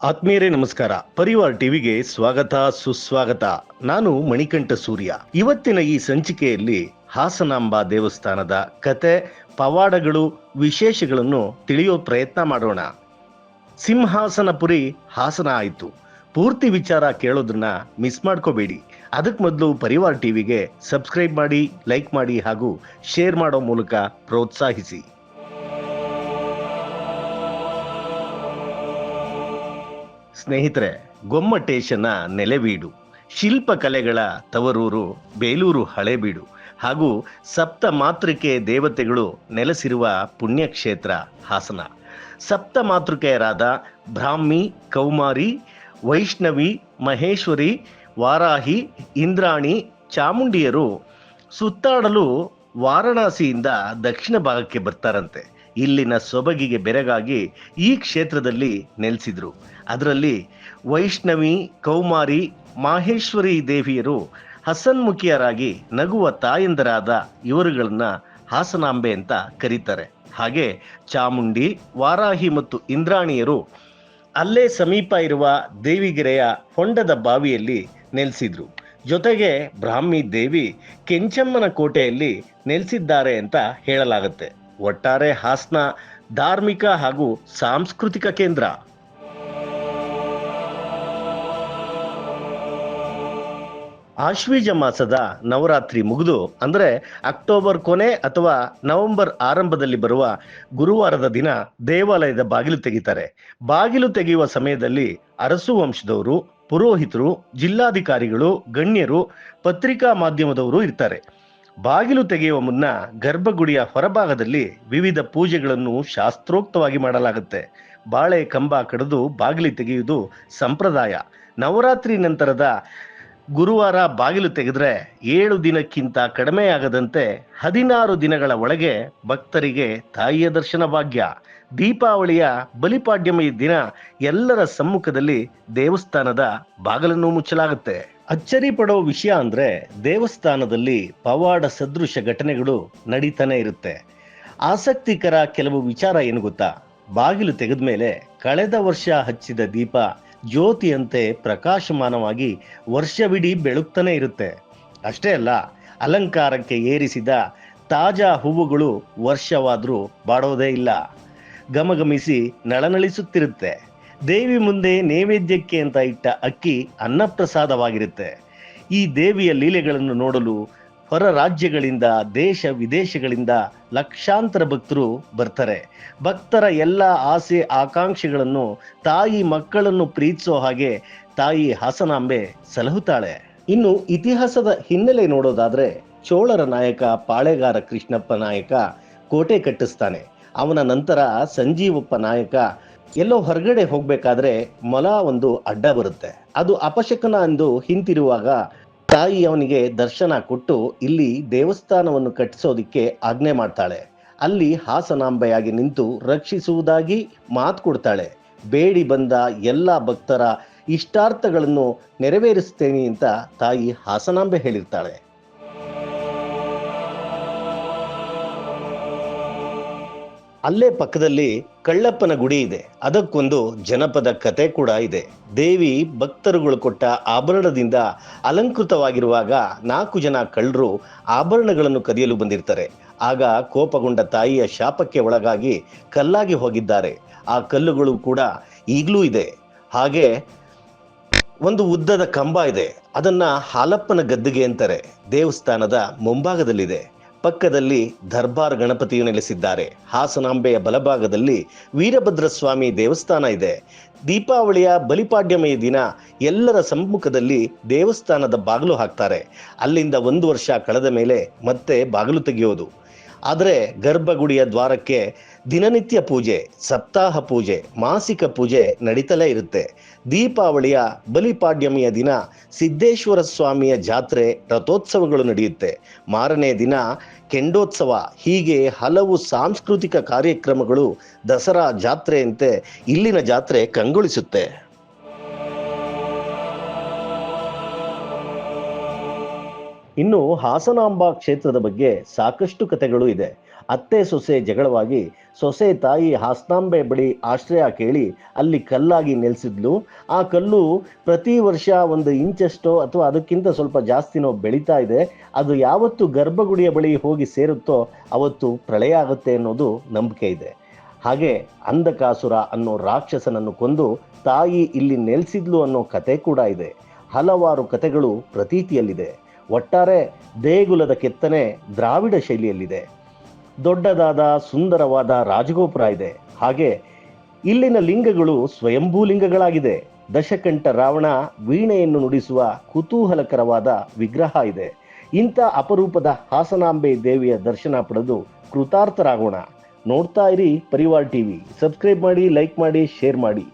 ಆತ್ಮೀಯರೇ ನಮಸ್ಕಾರ. ಪರಿವಾರ್ ಟಿವಿಗೆ ಸ್ವಾಗತ ಸುಸ್ವಾಗತ. ನಾನು ಮಣಿಕಂಠ ಸೂರ್ಯ. ಇವತ್ತಿನ ಈ ಸಂಚಿಕೆಯಲ್ಲಿ ಹಾಸನಾಂಬ ದೇವಸ್ಥಾನದ ಕತೆ, ಪವಾಡಗಳು, ವಿಶೇಷಗಳನ್ನು ತಿಳಿಯೋ ಪ್ರಯತ್ನ ಮಾಡೋಣ. ಸಿಂಹಾಸನಪುರಿ ಹಾಸನ ಆಯಿತು. ಪೂರ್ತಿ ವಿಚಾರ ಕೇಳೋದನ್ನ ಮಿಸ್ ಮಾಡ್ಕೋಬೇಡಿ. ಅದಕ್ಕೆ ಮೊದಲು ಪರಿವಾರ್ ಟಿವಿಗೆ ಸಬ್ಸ್ಕ್ರೈಬ್ ಮಾಡಿ, ಲೈಕ್ ಮಾಡಿ ಹಾಗೂ ಶೇರ್ ಮಾಡೋ ಮೂಲಕ ಪ್ರೋತ್ಸಾಹಿಸಿ. ಸ್ನೇಹಿತರೆ, ಗೊಮ್ಮಟೇಶನ ನೆಲೆವೀಡು, ಶಿಲ್ಪಕಲೆಗಳ ತವರೂರು ಬೇಲೂರು ಹಳೇಬೀಡು ಹಾಗೂ ಸಪ್ತ ಮಾತೃಕೆ ದೇವತೆಗಳು ನೆಲೆಸಿರುವ ಪುಣ್ಯಕ್ಷೇತ್ರ ಹಾಸನ. ಸಪ್ತ ಮಾತೃಕೆಯರಾದ ಬ್ರಾಹ್ಮಿ, ಕೌಮಾರಿ, ವೈಷ್ಣವಿ, ಮಹೇಶ್ವರಿ, ವಾರಾಹಿ, ಇಂದ್ರಾಣಿ, ಚಾಮುಂಡಿಯರು ಸುತ್ತಾಡಲು ವಾರಣಾಸಿಯಿಂದ ದಕ್ಷಿಣ ಭಾಗಕ್ಕೆ ಬರ್ತಾರಂತೆ. ಇಲ್ಲಿನ ಸೊಬಗಿಗೆ ಬೆರಗಾಗಿ ಈ ಕ್ಷೇತ್ರದಲ್ಲಿ ನೆಲೆಸಿದ್ರು. ಅದರಲ್ಲಿ ವೈಷ್ಣವಿ, ಕೌಮಾರಿ, ಮಾಹೇಶ್ವರಿ ದೇವಿಯರು ಹಸನ್ಮುಖಿಯರಾಗಿ ನಗುವ ತಾಯಂದರಾದ ಇವರುಗಳನ್ನ ಹಾಸನಾಂಬೆ ಅಂತ ಕರೀತಾರೆ. ಹಾಗೆ ಚಾಮುಂಡಿ, ವಾರಾಹಿ ಮತ್ತು ಇಂದ್ರಾಣಿಯರು ಅಲ್ಲೇ ಸಮೀಪ ಇರುವ ದೇವಿಗೆರೆಯ ಹೊಂಡದ ಬಾವಿಯಲ್ಲಿ ನೆಲೆಸಿದ್ರು. ಜೊತೆಗೆ ಬ್ರಾಹ್ಮಿ ದೇವಿ ಕೆಂಚಮ್ಮನ ಕೋಟೆಯಲ್ಲಿ ನೆಲೆಸಿದ್ದಾರೆ ಅಂತ ಹೇಳಲಾಗುತ್ತೆ. ಒಟ್ಟಾರೆ ಹಾಸನ ಧಾರ್ಮಿಕ ಹಾಗೂ ಸಾಂಸ್ಕೃತಿಕ ಕೇಂದ್ರ. ಆಶ್ವೀಜ ಮಾಸದ ನವರಾತ್ರಿ ಮುಗಿದು ಅಂದರೆ ಅಕ್ಟೋಬರ್ ಕೊನೆ ಅಥವಾ ನವೆಂಬರ್ ಆರಂಭದಲ್ಲಿ ಬರುವ ಗುರುವಾರದ ದಿನ ದೇವಾಲಯದ ಬಾಗಿಲು ತೆಗಿತಾರೆ. ಬಾಗಿಲು ತೆಗೆಯುವ ಸಮಯದಲ್ಲಿ ಅರಸು ವಂಶದವರು, ಪುರೋಹಿತರು, ಜಿಲ್ಲಾಧಿಕಾರಿಗಳು, ಗಣ್ಯರು, ಪತ್ರಿಕಾ ಮಾಧ್ಯಮದವರು ಇರ್ತಾರೆ. ಬಾಗಿಲು ತೆಗೆಯುವ ಮುನ್ನ ಗರ್ಭಗುಡಿಯ ಹೊರಭಾಗದಲ್ಲಿ ವಿವಿಧ ಪೂಜೆಗಳನ್ನು ಶಾಸ್ತ್ರೋಕ್ತವಾಗಿ ಮಾಡಲಾಗುತ್ತೆ. ಬಾಳೆ ಕಂಬ ಕಡಿದು ಬಾಗಿಲು ತೆಗೆಯುವುದು ಸಂಪ್ರದಾಯ. ನವರಾತ್ರಿ ನಂತರದ ಗುರುವಾರ ಬಾಗಿಲು ತೆಗೆದ್ರೆ 7 ದಿನಕ್ಕಿಂತ ಕಡಿಮೆಯಾಗದಂತೆ 16 ದಿನಗಳ ಒಳಗೆ ಭಕ್ತರಿಗೆ ತಾಯಿಯ ದರ್ಶನ ಭಾಗ್ಯ. ದೀಪಾವಳಿಯ ಬಲಿಪಾಡ್ಯಮಿ ದಿನ ಎಲ್ಲರ ಸಮ್ಮುಖದಲ್ಲಿ ದೇವಸ್ಥಾನದ ಬಾಗಿಲನ್ನು ಮುಚ್ಚಲಾಗುತ್ತೆ. ಅಚ್ಚರಿ ಪಡೋ ವಿಷಯ ಅಂದ್ರೆ ದೇವಸ್ಥಾನದಲ್ಲಿ ಪವಾಡ ಸದೃಶ ಘಟನೆಗಳು ನಡೀತಾನೆ ಇರುತ್ತೆ. ಆಸಕ್ತಿಕರ ಕೆಲವು ವಿಚಾರ ಏನು ಗೊತ್ತಾ? ಬಾಗಿಲು ತೆಗೆದ ಮೇಲೆ ಕಳೆದ ವರ್ಷ ಹಚ್ಚಿದ ದೀಪ ಜ್ಯೋತಿಯಂತೆ ಪ್ರಕಾಶಮಾನವಾಗಿ ವರ್ಷವಿಡೀ ಬೆಳಗ್ತಾನೆ ಇರುತ್ತೆ. ಅಷ್ಟೇ ಅಲ್ಲ, ಅಲಂಕಾರಕ್ಕೆ ಏರಿಸಿದ ತಾಜಾ ಹೂವುಗಳು ವರ್ಷವಾದ್ರೂ ಬಾಡೋದೇ ಇಲ್ಲ. ಗಮಗಮಿಸಿ ನಳನಳಿಸುತ್ತಿರುತ್ತೆ. ದೇವಿ ಮುಂದೆ ನೈವೇದ್ಯಕ್ಕೆ ಅಂತ ಇಟ್ಟ ಅಕ್ಕಿ ಅನ್ನಪ್ರಸಾದವಾಗಿರುತ್ತೆ. ಈ ದೇವಿಯ ಲೀಲೆಗಳನ್ನು ನೋಡಲು ಹೊರ ರಾಜ್ಯಗಳಿಂದ, ದೇಶ ವಿದೇಶಗಳಿಂದ ಲಕ್ಷಾಂತರ ಭಕ್ತರು ಬರ್ತಾರೆ. ಭಕ್ತರ ಎಲ್ಲ ಆಸೆ ಆಕಾಂಕ್ಷೆಗಳನ್ನು, ತಾಯಿ ಮಕ್ಕಳನ್ನು ಪ್ರೀತಿಸೋ ಹಾಗೆ ತಾಯಿ ಹಾಸನಾಂಬೆ ಸಲಹುತ್ತಾಳೆ. ಇನ್ನು ಇತಿಹಾಸದ ಹಿನ್ನೆಲೆ ನೋಡೋದಾದ್ರೆ, ಚೋಳರ ನಾಯಕ ಪಾಳೆಗಾರ ಕೃಷ್ಣಪ್ಪ ನಾಯಕ ಕೋಟೆ ಕಟ್ಟಿಸ್ತಾನೆ. ಅವನ ನಂತರ ಸಂಜೀವಪ್ಪ ನಾಯಕ ಎಲ್ಲೋ ಹೊರಗಡೆ ಹೋಗ್ಬೇಕಾದ್ರೆ ಮೊಲ ಒಂದು ಅಡ್ಡ ಬರುತ್ತೆ. ಅದು ಅಪಶಕನ ಎಂದು ಹಿಂತಿರುವಾಗ ತಾಯಿ ಅವನಿಗೆ ದರ್ಶನ ಕೊಟ್ಟು ಇಲ್ಲಿ ದೇವಸ್ಥಾನವನ್ನು ಕಟ್ಟಿಸೋದಿಕ್ಕೆ ಆಜ್ಞೆ ಮಾಡ್ತಾಳೆ. ಅಲ್ಲಿ ಹಾಸನಾಂಬೆಯಾಗಿ ನಿಂತು ರಕ್ಷಿಸುವುದಾಗಿ ಮಾತು ಕೊಡ್ತಾಳೆ. ಬೇಡಿ ಬಂದ ಎಲ್ಲ ಭಕ್ತರ ಇಷ್ಟಾರ್ಥಗಳನ್ನು ನೆರವೇರಿಸ್ತೇನೆ ಅಂತ ತಾಯಿ ಹಾಸನಾಂಬೆ ಹೇಳಿರ್ತಾಳೆ. ಅಲ್ಲೇ ಪಕ್ಕದಲ್ಲಿ ಕಳ್ಳಪ್ಪನ ಗುಡಿ ಇದೆ. ಅದಕ್ಕೊಂದು ಜನಪದ ಕತೆ ಕೂಡ ಇದೆ. ದೇವಿ ಭಕ್ತರುಗಳು ಕೊಟ್ಟ ಆಭರಣದಿಂದ ಅಲಂಕೃತವಾಗಿರುವಾಗ 4 ಜನ ಕಳ್ಳರು ಆಭರಣಗಳನ್ನು ಕದಿಯಲು ಬಂದಿರ್ತಾರೆ. ಆಗ ಕೋಪಗೊಂಡ ತಾಯಿಯ ಶಾಪಕ್ಕೆ ಒಳಗಾಗಿ ಕಲ್ಲಾಗಿ ಹೋಗಿದ್ದಾರೆ. ಆ ಕಲ್ಲುಗಳು ಕೂಡ ಈಗಲೂ ಇದೆ. ಹಾಗೆ ಒಂದು ಉದ್ದದ ಕಂಬ ಇದೆ. ಅದನ್ನ ಹಾಲಪ್ಪನ ಗದ್ದಿಗೆ ಅಂತಾರೆ. ದೇವಸ್ಥಾನದ ಮುಂಭಾಗದಲ್ಲಿದೆ. ಪಕ್ಕದಲ್ಲಿ ದರ್ಬಾರ್ ಗಣಪತಿಯು ನೆಲೆಸಿದ್ದಾರೆ. ಹಾಸನಾಂಬೆಯ ಬಲಭಾಗದಲ್ಲಿ ವೀರಭದ್ರ ಸ್ವಾಮಿ ದೇವಸ್ಥಾನ ಇದೆ. ದೀಪಾವಳಿಯ ಬಲಿಪಾಡ್ಯಮೆಯ ದಿನ ಎಲ್ಲರ ಸಮ್ಮುಖದಲ್ಲಿ ದೇವಸ್ಥಾನದ ಬಾಗಿಲು ಹಾಕ್ತಾರೆ. ಅಲ್ಲಿಂದ 1 ವರ್ಷ ಕಳೆದ ಮೇಲೆ ಮತ್ತೆ ಬಾಗಿಲು ತೆಗೆಯೋದು. ಆದರೆ ಗರ್ಭಗುಡಿಯ ದ್ವಾರಕ್ಕೆ ದಿನನಿತ್ಯ ಪೂಜೆ, ಸಪ್ತಾಹ ಪೂಜೆ, ಮಾಸಿಕ ಪೂಜೆ ನಡೀತಲೇ ಇರುತ್ತೆ. ದೀಪಾವಳಿಯ ಬಲಿಪಾಡ್ಯಮಿಯ ದಿನ ಸಿದ್ದೇಶ್ವರ ಸ್ವಾಮಿಯ ಜಾತ್ರೆ, ರಥೋತ್ಸವಗಳು ನಡೆಯುತ್ತೆ. ಮಾರನೇ ದಿನ ಕೆಂಡೋತ್ಸವ. ಹೀಗೆ ಹಲವು ಸಾಂಸ್ಕೃತಿಕ ಕಾರ್ಯಕ್ರಮಗಳು ದಸರಾ ಜಾತ್ರೆಯಂತೆ ಇಲ್ಲಿನ ಜಾತ್ರೆ ಕಂಗೊಳಿಸುತ್ತೆ. ಇನ್ನು ಹಾಸನಾಂಬ ಕ್ಷೇತ್ರದ ಬಗ್ಗೆ ಸಾಕಷ್ಟು ಕಥೆಗಳು ಇದೆ. ಅತ್ತೆ ಸೊಸೆ ಜಗಳವಾಗಿ ಸೊಸೆ ತಾಯಿ ಹಾಸ್ತಾಂಬೆ ಬಳಿ ಆಶ್ರಯ ಕೇಳಿ ಅಲ್ಲಿ ಕಲ್ಲಾಗಿ ನೆಲೆಸಿದ್ಲು. ಆ ಕಲ್ಲು ಪ್ರತಿ ವರ್ಷ 1 ಇಂಚಷ್ಟೋ ಅಥವಾ ಅದಕ್ಕಿಂತ ಸ್ವಲ್ಪ ಜಾಸ್ತಿನೋ ಬೆಳೀತಾ ಇದೆ. ಅದು ಯಾವತ್ತು ಗರ್ಭಗುಡಿಯ ಬಳಿ ಹೋಗಿ ಸೇರುತ್ತೋ ಅವತ್ತು ಪ್ರಳಯ ಆಗುತ್ತೆ ಅನ್ನೋದು ನಂಬಿಕೆ ಇದೆ. ಹಾಗೆ ಅಂಧಕಾಸುರ ಅನ್ನೋ ರಾಕ್ಷಸನನ್ನು ಕೊಂದು ತಾಯಿ ಇಲ್ಲಿ ನೆಲೆಸಿದ್ಲು ಅನ್ನೋ ಕತೆ ಕೂಡ ಇದೆ. ಹಲವಾರು ಕತೆಗಳು ಪ್ರತೀತಿಯಲ್ಲಿದೆ. ಒಟ್ಟಾರೆ ದೇಗುಲದ ಕೆತ್ತನೆ ದ್ರಾವಿಡ ಶೈಲಿಯಲ್ಲಿದೆ. ದೊಡ್ಡದಾದ ಸುಂದರವಾದ ರಾಜಗೋಪುರ ಇದೆ. ಹಾಗೆ ಇಲ್ಲಿನ ಲಿಂಗಗಳು ಸ್ವಯಂಭೂ ಲಿಂಗಗಳಾಗಿದೆ. ದಶಕಂಠ ರಾವಣ ವೀಣೆಯನ್ನು ನುಡಿಸುವ ಕುತೂಹಲಕರವಾದ ವಿಗ್ರಹ ಇದೆ. ಇಂಥ ಅಪರೂಪದ ಹಾಸನಾಂಬೆ ದೇವಿಯ ದರ್ಶನ ಪಡೆದು ಕೃತಾರ್ಥರಾಗೋಣ. ನೋಡ್ತಾ ಇರಿ ಪರಿವಾರ್ ಟಿವಿ. ಸಬ್ಸ್ಕ್ರೈಬ್ ಮಾಡಿ, ಲೈಕ್ ಮಾಡಿ, ಶೇರ್ ಮಾಡಿ.